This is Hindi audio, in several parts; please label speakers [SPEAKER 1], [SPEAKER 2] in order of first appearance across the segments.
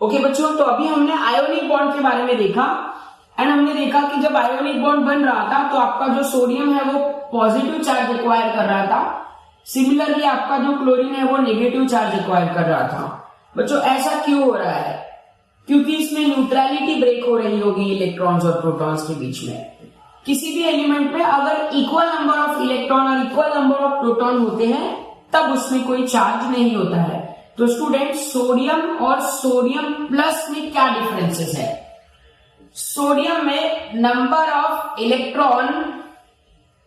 [SPEAKER 1] ओके बच्चों, तो अभी हमने आयोनिक बॉन्ड के बारे में देखा एंड हमने देखा कि जब आयोनिक बॉन्ड बन रहा था तो आपका जो सोडियम है वो पॉजिटिव चार्ज एक्वायर कर रहा था, सिमिलरली आपका जो क्लोरीन है वो नेगेटिव चार्ज एक्वायर कर रहा था। बच्चों ऐसा क्यों हो रहा है? क्योंकि इसमें न्यूट्रलिटी ब्रेक हो रही होगी इलेक्ट्रॉन्स और प्रोटॉन्स के बीच में। किसी भी एलिमेंट में अगर इक्वल नंबर ऑफ इलेक्ट्रॉन और इक्वल नंबर ऑफ प्रोटॉन होते हैं तब उसमें कोई चार्ज नहीं होता है। तो स्टूडेंट, सोडियम और सोडियम प्लस में क्या डिफरेंसेस है? सोडियम में number of electron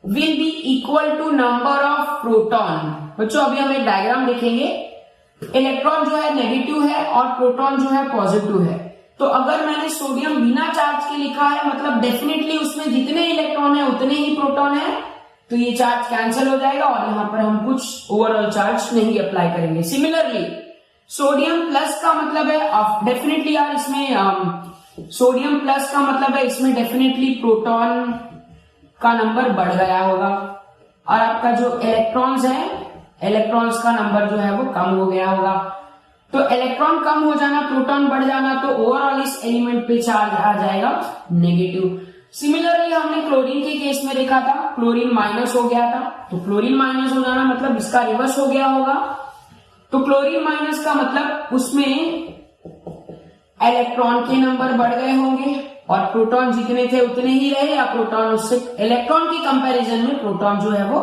[SPEAKER 1] will be equal to number of proton. बच्चों अभी हम एक डायग्राम देखेंगे। इलेक्ट्रॉन जो है नेगेटिव है और प्रोटॉन जो है पॉजिटिव है। तो अगर मैंने सोडियम बिना चार्ज के लिखा है मतलब डेफिनेटली उसमें जितने इलेक्ट्रॉन है उतने ही प्रोटॉन है, तो ये चार्ज कैंसिल हो जाएगा और यहां पर हम कुछ ओवरऑल चार्ज नहीं अप्लाई करेंगे। सिमिलरली सोडियम प्लस का मतलब है डेफिनेटली यार इसमें सोडियम प्लस का मतलब है इसमें डेफिनेटली प्रोटॉन का नंबर बढ़ गया होगा और आपका जो इलेक्ट्रॉन्स है, इलेक्ट्रॉन्स का नंबर जो है वो कम हो गया होगा। तो इलेक्ट्रॉन कम हो जाना, प्रोटॉन बढ़ जाना, तो ओवरऑल इस एलिमेंट पे चार्ज आ जाएगा नेगेटिव। सिमिलरली हमने क्लोरीन के केस में देखा था, क्लोरीन माइनस हो गया था, तो क्लोरीन माइनस हो जाना मतलब इसका रिवर्स हो गया होगा। तो क्लोरीन माइनस का मतलब उसमें इलेक्ट्रॉन के नंबर बढ़ गए होंगे और प्रोटॉन जितने थे उतने ही रहे, या प्रोटॉन उससे इलेक्ट्रॉन की कंपैरिजन में प्रोटॉन जो है वो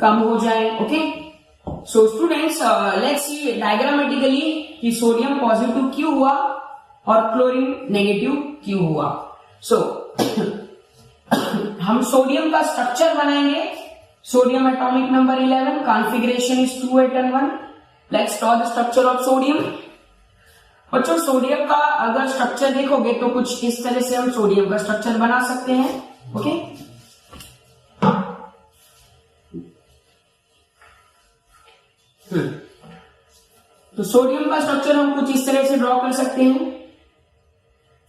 [SPEAKER 1] कम हो जाए। Okay, so students let's see diagrammatically कि सोडियम पॉजिटिव क्यों हुआ और क्लोरीन नेगेटिव क्यों हुआ। सो हम सोडियम का स्ट्रक्चर बनाएंगे। Sodium atomic number 11, configuration is 2 8 and 1। Let's draw the structure of sodium. बच्चों सोडियम का अगर स्ट्रक्चर देखोगे तो कुछ इस तरह से हम सोडियम का स्ट्रक्चर बना सकते हैं। ओके, तो सोडियम का स्ट्रक्चर हम कुछ इस तरह से ड्रॉ कर सकते हैं।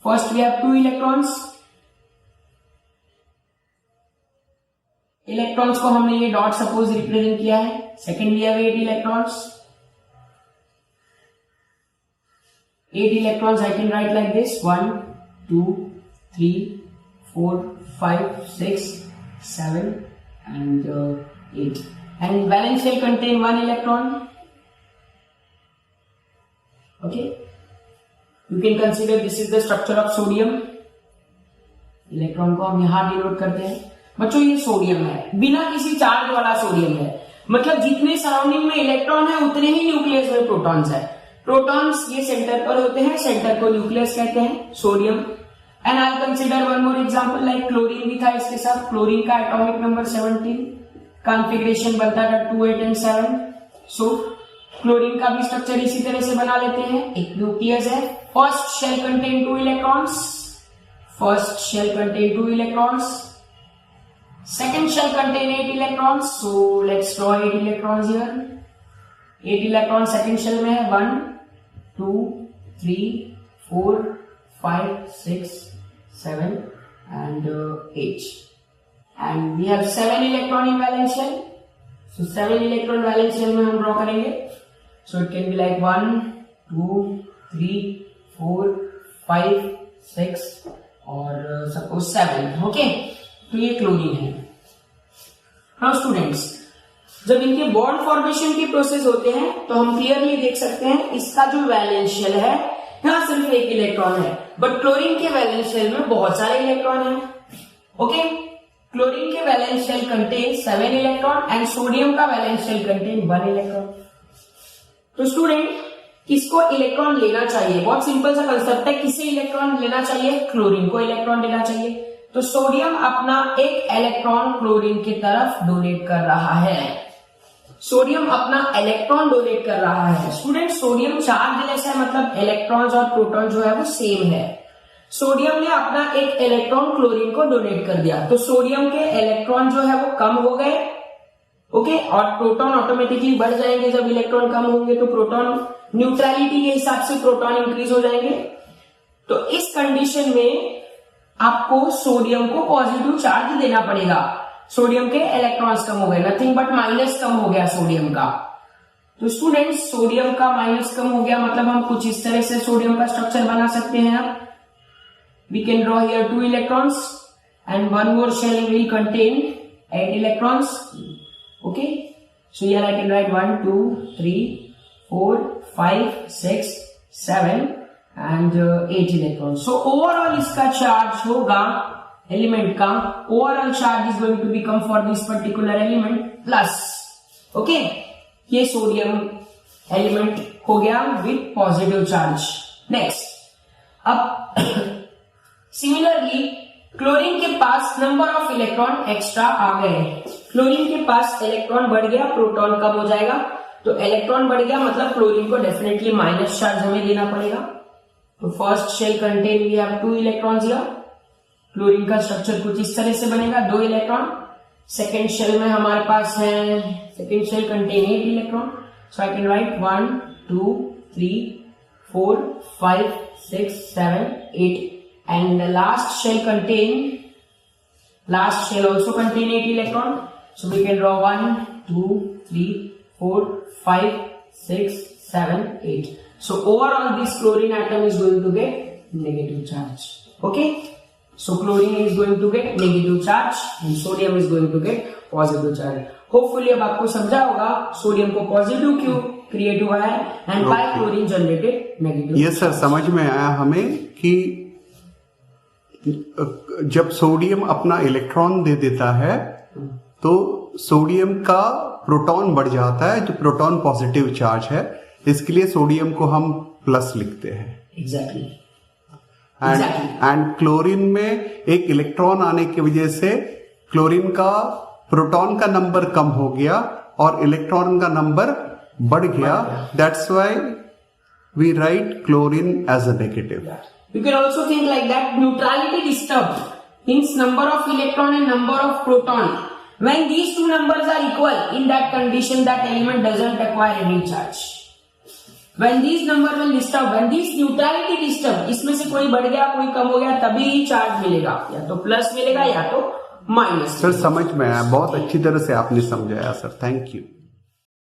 [SPEAKER 1] First we have 2 electrons. Electrons को हमने ये डॉट सपोज रिप्रेजेंट किया है। Second we have 8 electrons. 8 electrons I can write like this: 1 2 3 4 5 6 7 and 8, and valence shell contain 1 electron. Okay, you can consider this is the structure of sodium. Electron को हम यहां डिनोट करते हैं। बच्चों ये सोडियम है, बिना किसी चार्ज वाला सोडियम है, मतलब जितने सराउंडिंग में इलेक्ट्रॉन है उतने ही न्यूक्लियस में प्रोटॉन्स है। प्रोटॉन्स ये सेंटर पर होते हैं, सेंटर को न्यूक्लियस कहते हैं, sodium. And I consider one more example like chlorine भी था इसके साथ। क्लोरीन का एटॉमिक नंबर 17, कॉन्फ़िगरेशन बनता था 2 8 and 7। सो क्लोरीन का भी स्ट्रक्चर इसी तरह से बना लेते हैं। एक न्यूक्लियस है, first shell contain 2 electrons, first shell contain 2 electrons, second shell contain 8 electrons. So let's draw 8 electrons here. 8 electron second shell में है, 1 2 3 4 5 6 7 and 8, and we have 7 electron in valence shell. So 7 electron valence shell में हम ड्रॉ करेंगे। So it can be like 1 2 3 4 5 6 और suppose 7। ओके, तो ये क्लोरीन है। नाउ स्टूडेंट्स, जब इनके बॉन्ड फॉर्मेशन की प्रोसेस होते हैं तो हम क्लियरली देख सकते हैं इसका जो वैलेंस शेल है यहां सिर्फ 1 इलेक्ट्रॉन है, बट क्लोरीन के वैलेंस शेल में बहुत सारे इलेक्ट्रॉन हैं। ओके, क्लोरीन के valence shell contain 7 electron and sodium का वैलेंस शेल कंटेन 1 इलेक्ट्रॉन। तो स्टूडेंट, किसको इलेक्ट्रॉन लेना चाहिए? बहुत सिंपल सा कंसेप्ट है। किसे इलेक्ट्रॉन लेना चाहिए? क्लोरीन को इलेक्ट्रॉन लेना चाहिए। तो सोडियम अपना एक इलेक्ट्रॉन क्लोरीन की तरफ डोनेट कर रहा है। सोडियम अपना इलेक्ट्रॉन डोनेट कर रहा है। स्टूडेंट, सोडियम चार्जलेस है, मतलब इलेक्ट्रॉन्स और प्रोटॉन जो है वो सेम है। सोडियम ने अपना एक इलेक्ट्रॉन क्लोरीन को डोनेट कर दिया, तो सोडियम के इलेक्ट्रॉन जो है वो कम हो गए। ओके, और प्रोटॉन ऑटोमेटिकली बढ़ जाएंगे। जब इलेक्ट्रॉन कम होंगे तो प्रोटॉन न्यूट्रलिटी के हिसाब से प्रोटॉन इंक्रीज हो जाएंगे। तो इस कंडीशन में आपको सोडियम को पॉजिटिव चार्ज देना पड़ेगा। सोडियम के इलेक्ट्रॉन्स कम हो गए, नथिंग बट माइनस कम हो गया सोडियम का। तो स्टूडेंट्स सोडियम का माइनस कम हो गया, मतलब हम कुछ इस तरह से सोडियम का स्ट्रक्चर बना सकते हैं। अब we can draw here 2 electrons and one more shell will contain 8 electrons. Okay, so here I can write 1 2 3 4 5 6 7 and 8 electrons. So overall इसका चार्ज होगा एलिमेंट का, overall charge is going to become for this particular element plus. Okay, ये सोडियम एलिमेंट हो गया विथ पॉजिटिव चार्ज। नेक्स्ट, अब सिमिलरली क्लोरीन के पास नंबर ऑफ इलेक्ट्रॉन एक्स्ट्रा आ गए। क्लोरीन के पास इलेक्ट्रॉन बढ़ गया, प्रोटॉन कम हो जाएगा। तो इलेक्ट्रॉन बढ़ गया मतलब क्लोरीन को डेफिनेटली माइनस चार्ज हमें देना पड़ेगा। तो first shell contain we have 2 electrons here. Chlorine का स्ट्रक्चर कुछ इस तरह से बनेगा, 2 इलेक्ट्रॉन। सेकेंड शेल में हमारे पास है, second shell contain 8 electron. So I can write 1 2 3 4 5 6 7 8 and the last shell also contain 8 electron. So we can draw 1 2 3 4 5 6 7 8. So overall this chlorine atom is going to get negative charge. Okay, so chlorine is going to get negative charge and sodium is going to get positive charge. Hopefully अब आपको समझा होगा सोडियम को पॉजिटिव क्यों क्रिएट हुआ है and by chlorine generated negative.
[SPEAKER 2] ये सर समझ में आया हमें कि जब सोडियम अपना इलेक्ट्रॉन दे देता है तो सोडियम का प्रोटॉन बढ़ जाता है, जो प्रोटॉन पॉजिटिव चार्ज है, इसके लिए सोडियम को हम प्लस लिखते हैं।
[SPEAKER 1] एग्जैक्टली।
[SPEAKER 2] एंड क्लोरीन में एक इलेक्ट्रॉन आने की वजह से क्लोरीन का प्रोटॉन का नंबर कम हो गया और इलेक्ट्रॉन का नंबर बढ़ गया। That's why we write chlorine as a negative.
[SPEAKER 1] You can also think like that, neutrality disturbed means number of electron and number of proton. When these two numbers are equal, in that condition that element doesn't acquire any charge. When these numbers will disturb, when these neutrality disturb, इसमें से कोई बढ़ गया कोई कम हो गया तभी चार्ज मिलेगा, या तो प्लस मिलेगा या तो माइनस।
[SPEAKER 2] सर समझ में आया, बहुत अच्छी तरह से आपने समझाया सर, थैंक यू।